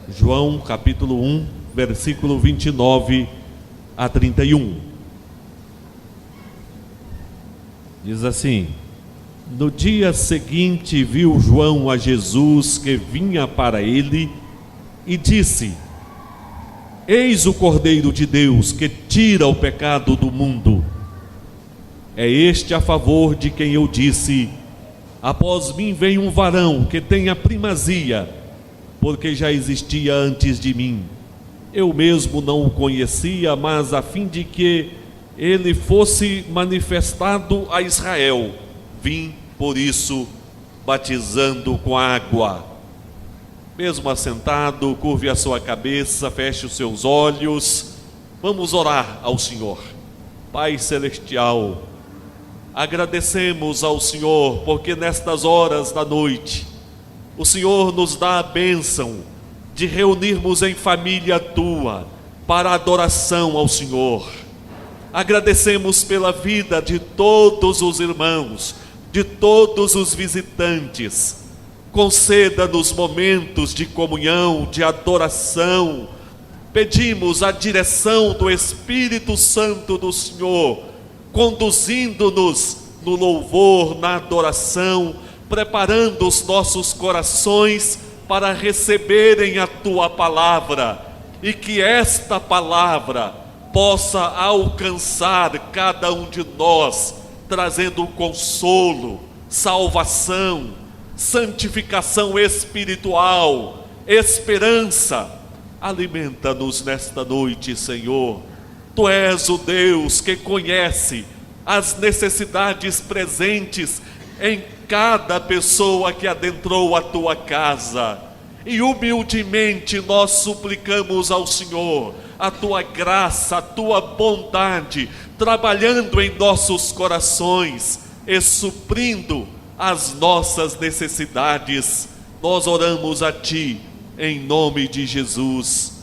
João capítulo 1, versículo 29 a 31. Diz assim: no dia seguinte viu João a Jesus que vinha para ele e disse: eis o Cordeiro de Deus que tira o pecado do mundo. É este a favor de quem eu disse: após mim vem um varão que tem a primazia, porque já existia antes de mim. Eu mesmo não o conhecia, mas a fim de que ele fosse manifestado a Israel, vim por isso batizando com água. Mesmo assentado, curve a sua cabeça, feche os seus olhos. Vamos orar ao Senhor. Pai Celestial, agradecemos ao Senhor porque nestas horas da noite o Senhor nos dá a bênção de reunirmos em família tua para adoração ao Senhor. Agradecemos pela vida de todos os irmãos, de todos os visitantes. Conceda-nos momentos de comunhão, de adoração. Pedimos a direção do Espírito Santo do Senhor, conduzindo-nos no louvor, na adoração, preparando os nossos corações para receberem a tua palavra, e que esta palavra possa alcançar cada um de nós, trazendo consolo, salvação, santificação espiritual, esperança. Alimenta-nos nesta noite, Senhor. Tu és o Deus que conhece as necessidades presentes em cada pessoa que adentrou a tua casa, e humildemente nós suplicamos ao Senhor a tua graça, a tua bondade, trabalhando em nossos corações e suprindo as nossas necessidades. Nós oramos a ti em nome de Jesus.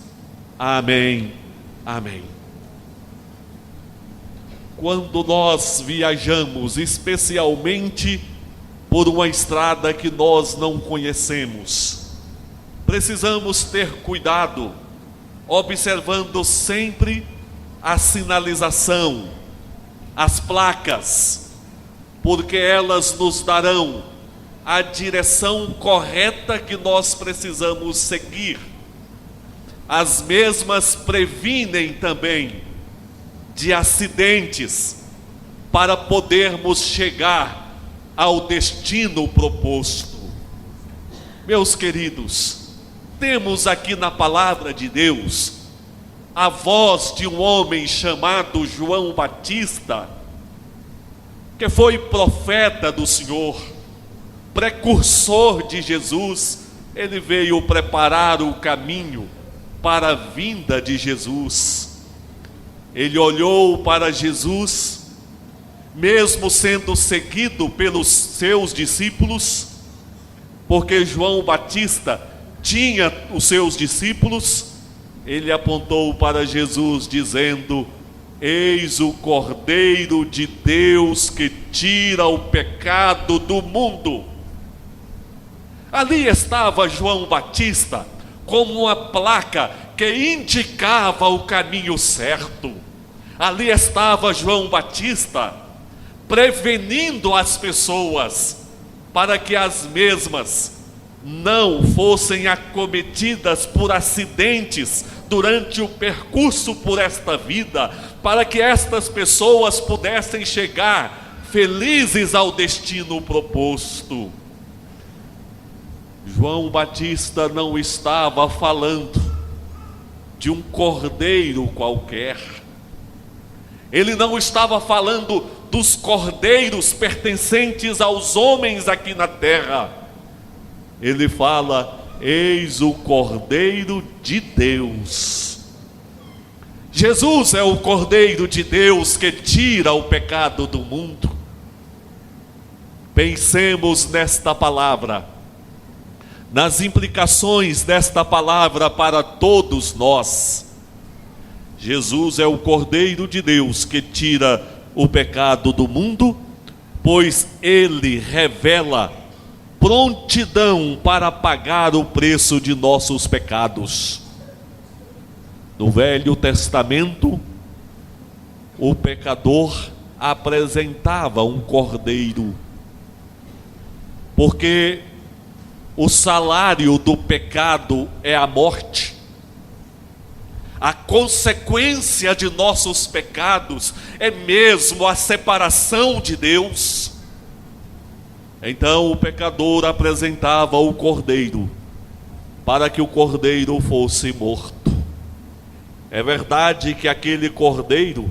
Amém. Amém. Quando nós viajamos, especialmente por uma estrada que nós não conhecemos, precisamos ter cuidado, observando sempre a sinalização, as placas, porque elas nos darão a direção correta que nós precisamos seguir. As mesmas previnem também de acidentes, para podermos chegar ao destino proposto. Meus queridos, temos aqui na palavra de Deus a voz de um homem chamado João Batista, que foi profeta do Senhor, precursor de Jesus. Ele veio preparar o caminho para a vinda de Jesus. Ele olhou para Jesus, mesmo sendo seguido pelos seus discípulos, porque João Batista tinha os seus discípulos. Ele apontou para Jesus dizendo: eis o Cordeiro de Deus que tira o pecado do mundo. Ali estava João Batista como uma placa que indicava o caminho certo. Ali estava João Batista prevenindo as pessoas para que as mesmas não fossem acometidas por acidentes durante o percurso por esta vida, para que estas pessoas pudessem chegar felizes ao destino proposto. João Batista não estava falando de um cordeiro qualquer. Ele não estava falando dos cordeiros pertencentes aos homens aqui na terra. Ele fala: eis o Cordeiro de Deus. Jesus é o Cordeiro de Deus que tira o pecado do mundo. Pensemos nesta palavra, nas implicações desta palavra para todos nós. Jesus é o Cordeiro de Deus que tira o pecado do mundo, pois ele revela prontidão para pagar o preço de nossos pecados. No Velho Testamento, o pecador apresentava um cordeiro, porque o salário do pecado é a morte. A consequência de nossos pecados é mesmo a separação de Deus. Então o pecador apresentava o cordeiro, para que o cordeiro fosse morto. É verdade que aquele cordeiro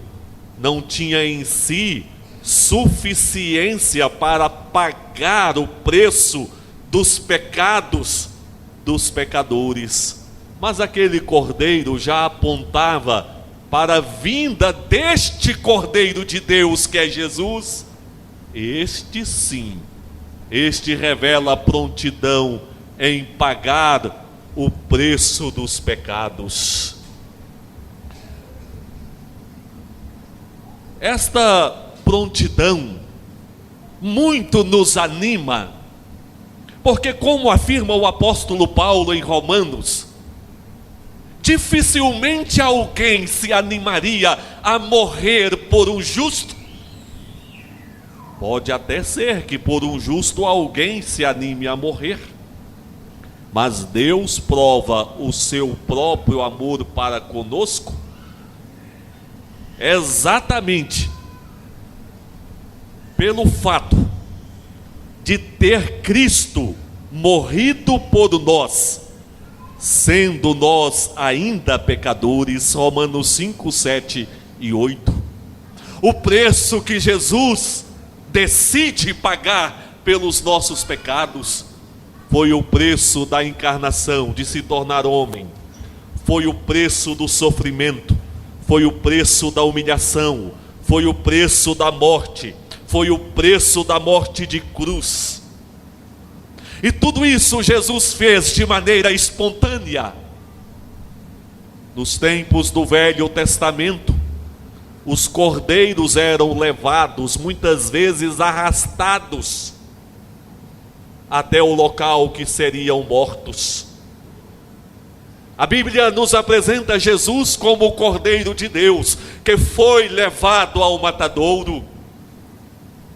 não tinha em si suficiência para pagar o preço dos pecados dos pecadores, mas aquele cordeiro já apontava para a vinda deste Cordeiro de Deus, que é Jesus. Este sim, este revela prontidão em pagar o preço dos pecados. Esta prontidão muito nos anima, porque, como afirma o apóstolo Paulo em Romanos, dificilmente alguém se animaria a morrer por um justo. Pode até ser que por um justo alguém se anime a morrer, mas Deus prova o seu próprio amor para conosco exatamente pelo fato de ter Cristo morrido por nós, sendo nós ainda pecadores. Romanos 5, 7 e 8. O preço que Jesus decide pagar pelos nossos pecados foi o preço da encarnação, de se tornar homem. Foi o preço do sofrimento, foi o preço da humilhação, foi o preço da morte, foi o preço da morte de cruz. E tudo isso Jesus fez de maneira espontânea. Nos tempos do Velho Testamento, os cordeiros eram levados, muitas vezes arrastados, até o local que seriam mortos. A Bíblia nos apresenta Jesus como o Cordeiro de Deus, que foi levado ao matadouro,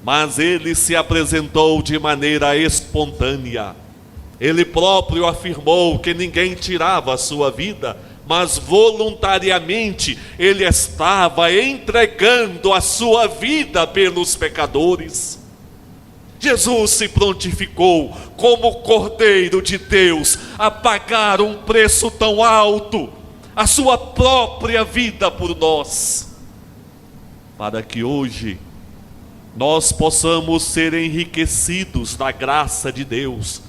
mas ele se apresentou de maneira espontânea. Ele próprio afirmou que ninguém tirava a sua vida, mas voluntariamente ele estava entregando a sua vida pelos pecadores. Jesus se prontificou como Cordeiro de Deus a pagar um preço tão alto, a sua própria vida por nós, para que hoje nós possamos ser enriquecidos da graça de Deus,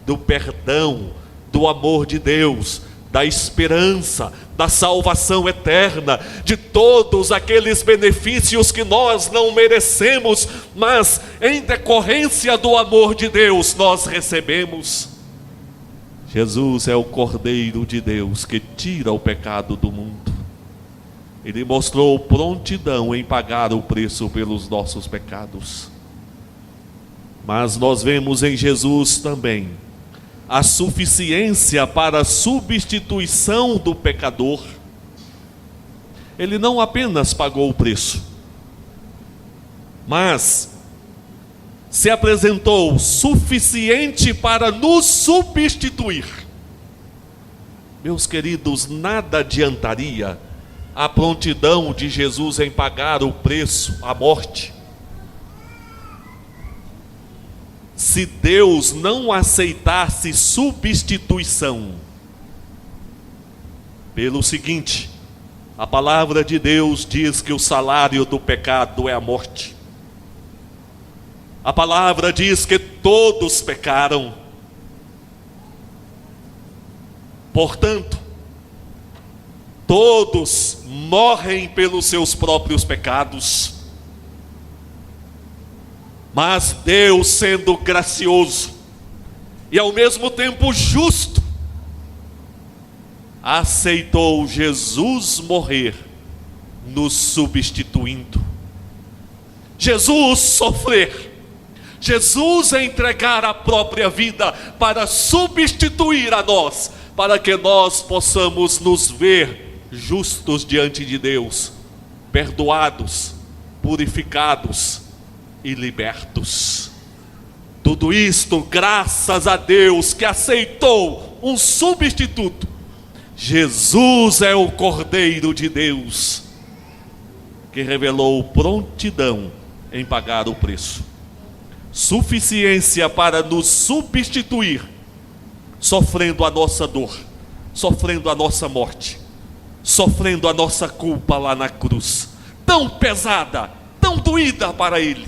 do perdão, do amor de Deus, da esperança, da salvação eterna, de todos aqueles benefícios que nós não merecemos, mas em decorrência do amor de Deus nós recebemos. Jesus é o Cordeiro de Deus que tira o pecado do mundo. Ele mostrou prontidão em pagar o preço pelos nossos pecados. Mas nós vemos em Jesus também a suficiência para a substituição do pecador. Ele não apenas pagou o preço, mas se apresentou suficiente para nos substituir. Meus queridos, nada adiantaria a prontidão de Jesus em pagar o preço, a morte, se Deus não aceitasse substituição. Pelo seguinte, a palavra de Deus diz que o salário do pecado é a morte. A palavra diz que todos pecaram. Portanto, todos morrem pelos seus próprios pecados. Mas Deus, sendo gracioso e ao mesmo tempo justo, aceitou Jesus morrer, nos substituindo. Jesus sofrer, Jesus entregar a própria vida para substituir a nós, para que nós possamos nos ver justos diante de Deus, perdoados, purificados e libertos. Tudo isto graças a Deus que aceitou um substituto. Jesus é o Cordeiro de Deus, que revelou prontidão em pagar o preço, suficiência para nos substituir, sofrendo a nossa dor, sofrendo a nossa morte, sofrendo a nossa culpa lá na cruz, tão pesada, tão doída para Ele,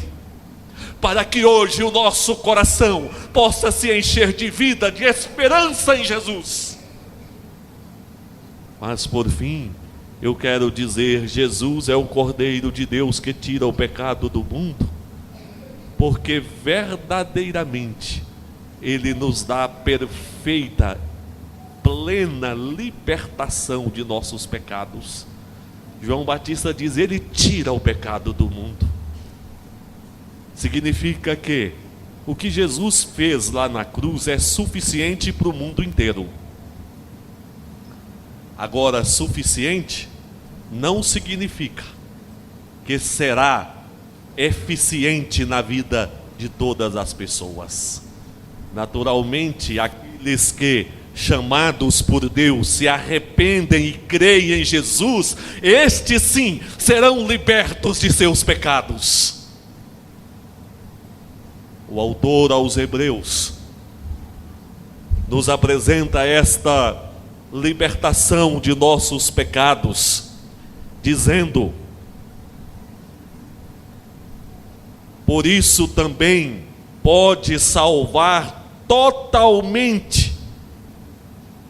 para que hoje o nosso coração possa se encher de vida, de esperança em Jesus. Mas por fim, eu quero dizer, Jesus é o Cordeiro de Deus que tira o pecado do mundo, porque verdadeiramente Ele nos dá perfeita, plena libertação de nossos pecados. João Batista diz, Ele tira o pecado do mundo. Significa que o que Jesus fez lá na cruz é suficiente para o mundo inteiro. Agora, suficiente não significa que será eficiente na vida de todas as pessoas. Naturalmente, aqueles que, chamados por Deus, se arrependem e creem em Jesus, estes sim serão libertos de seus pecados. O autor aos Hebreus nos apresenta esta libertação de nossos pecados, dizendo: por isso também pode salvar totalmente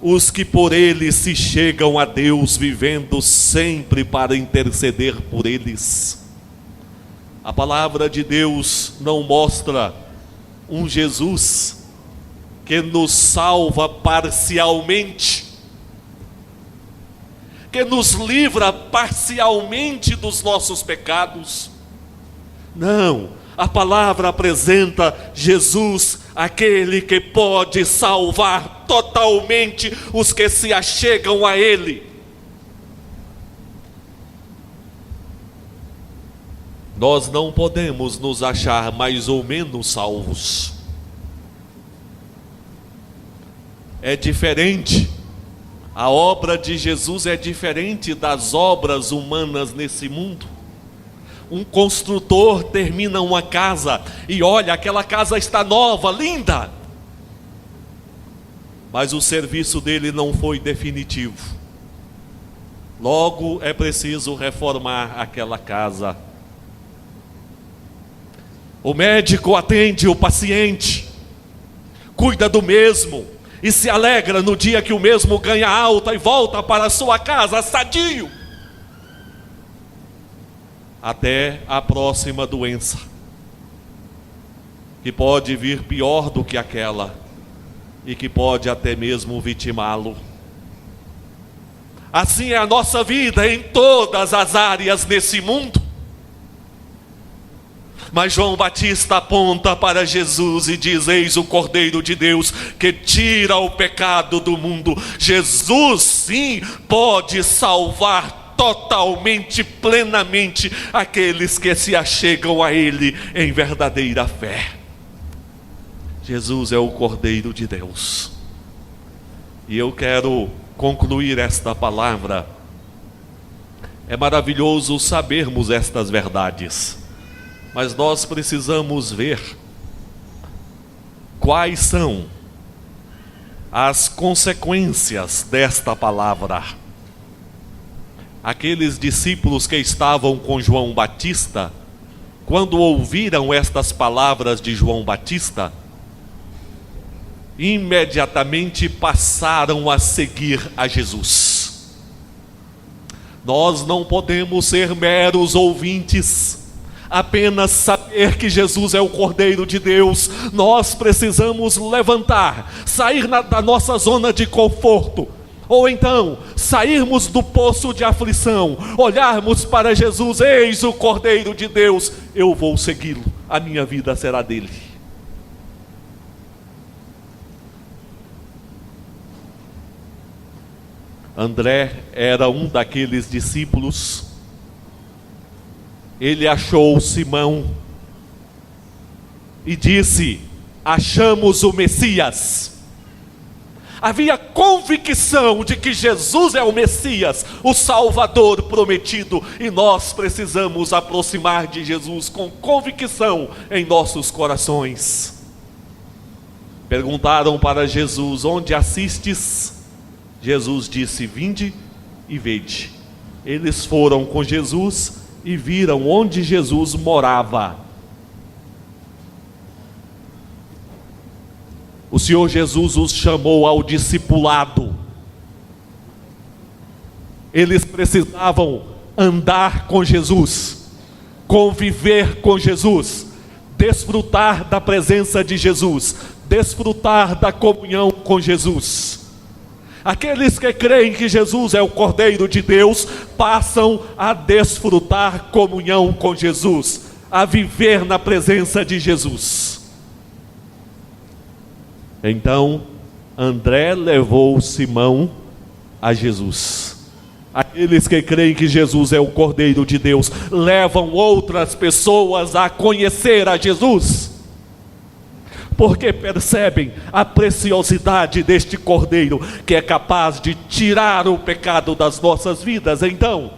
os que por Ele se chegam a Deus, vivendo sempre para interceder por eles. A palavra de Deus não mostra um Jesus que nos salva parcialmente, que nos livra parcialmente dos nossos pecados. Não, a palavra apresenta Jesus, aquele que pode salvar totalmente os que se achegam a Ele. Nós não podemos nos achar mais ou menos salvos. É diferente. A obra de Jesus é diferente das obras humanas nesse mundo. Um construtor termina uma casa e olha, aquela casa está nova, linda, mas o serviço dele não foi definitivo. Logo é preciso reformar aquela casa. O médico atende o paciente, cuida do mesmo e se alegra no dia que o mesmo ganha alta e volta para a sua casa sadio, até a próxima doença, que pode vir pior do que aquela e que pode até mesmo vitimá-lo. Assim é a nossa vida em todas as áreas nesse mundo. Mas João Batista aponta para Jesus e diz: eis o Cordeiro de Deus que tira o pecado do mundo. Jesus sim pode salvar totalmente, plenamente aqueles que se achegam a Ele em verdadeira fé. Jesus é o Cordeiro de Deus. E eu quero concluir esta palavra. É maravilhoso sabermos estas verdades, mas nós precisamos ver quais são as consequências desta palavra. Aqueles discípulos que estavam com João Batista, quando ouviram estas palavras de João Batista, imediatamente passaram a seguir a Jesus. Nós não podemos ser meros ouvintes, apenas saber que Jesus é o Cordeiro de Deus. Nós precisamos levantar, sair da nossa zona de conforto, ou então sairmos do poço de aflição, olharmos para Jesus: eis o Cordeiro de Deus, eu vou segui-lo, a minha vida será dele. André era um daqueles discípulos. Ele achou Simão e disse: achamos o Messias. Havia convicção de que Jesus é o Messias, o Salvador prometido, e nós precisamos aproximar de Jesus com convicção em nossos corações. Perguntaram para Jesus: onde assistes? Jesus disse: vinde e vede. Eles foram com Jesus e viram onde Jesus morava. O Senhor Jesus os chamou ao discipulado. Eles precisavam andar com Jesus, conviver com Jesus, desfrutar da presença de Jesus, desfrutar da comunhão com Jesus. Aqueles que creem que Jesus é o Cordeiro de Deus passam a desfrutar comunhão com Jesus, a viver na presença de Jesus. Então, André levou Simão a Jesus. Aqueles que creem que Jesus é o Cordeiro de Deus levam outras pessoas a conhecer a Jesus, porque percebem a preciosidade deste Cordeiro, que é capaz de tirar o pecado das nossas vidas. Então,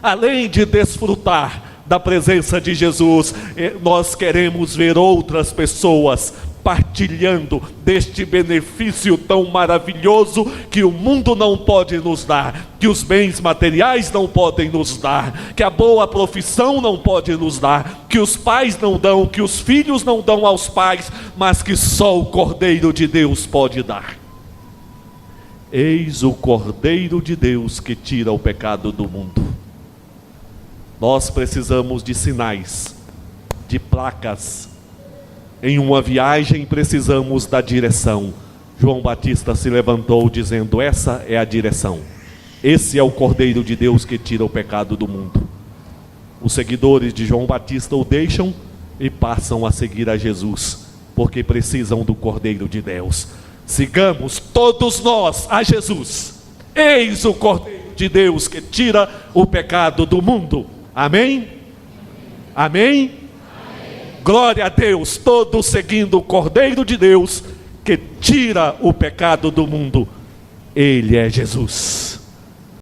além de desfrutar da presença de Jesus, nós queremos ver outras pessoas partilhando deste benefício tão maravilhoso que o mundo não pode nos dar, que os bens materiais não podem nos dar, que a boa profissão não pode nos dar, que os pais não dão, que os filhos não dão aos pais, mas que só o Cordeiro de Deus pode dar. Eis o Cordeiro de Deus que tira o pecado do mundo. Nós precisamos de sinais, de placas. Em uma viagem precisamos da direção. João Batista se levantou dizendo: essa é a direção. Esse é o Cordeiro de Deus que tira o pecado do mundo. Os seguidores de João Batista o deixam e passam a seguir a Jesus, porque precisam do Cordeiro de Deus. Sigamos todos nós a Jesus. Eis o Cordeiro de Deus que tira o pecado do mundo. Amém? Amém? Glória a Deus, todos seguindo o Cordeiro de Deus que tira o pecado do mundo. Ele é Jesus.